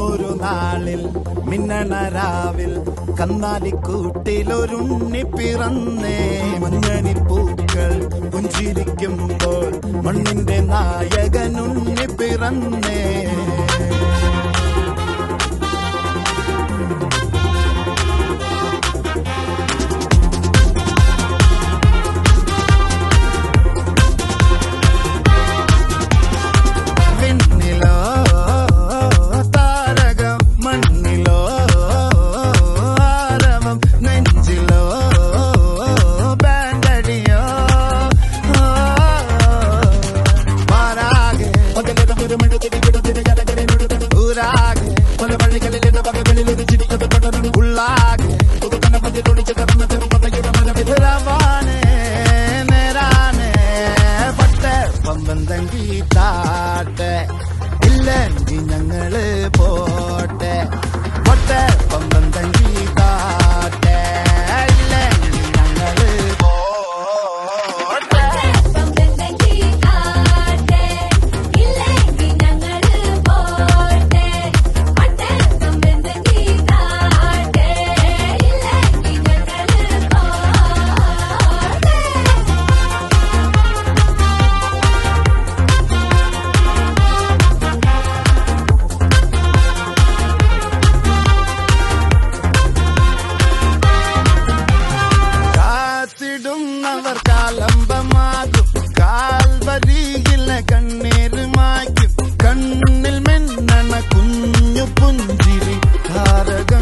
അന്നൊരു നാളിൽ മിന്നണരാവിൽ കന്നാലിക്കൂട്ടിലൊരുണ്ണി പിറന്നേ. മഞ്ഞണി പൂക്കൾ പുഞ്ചിരിക്കുമ്പോൾ മണ്ണിന്റെ നായകനുണ്ണി പിറന്നേ. താട്ടെ ഇല്ലെങ്കിൽ ഞങ്ങള് പോട്ടെ പൊട്ടെ പമ്പം തങ്കി താട്ടെ ഇല്ലെങ്കിൽ ഞങ്ങള് പോട്ടെ. അവർ കാലംബമാകും കാൽവരിയിലെ കണ്ണീര് മായ്ക്കും കണ്ണിൽ മിന്നണ കുഞ്ഞു പുഞ്ചിരി താരകം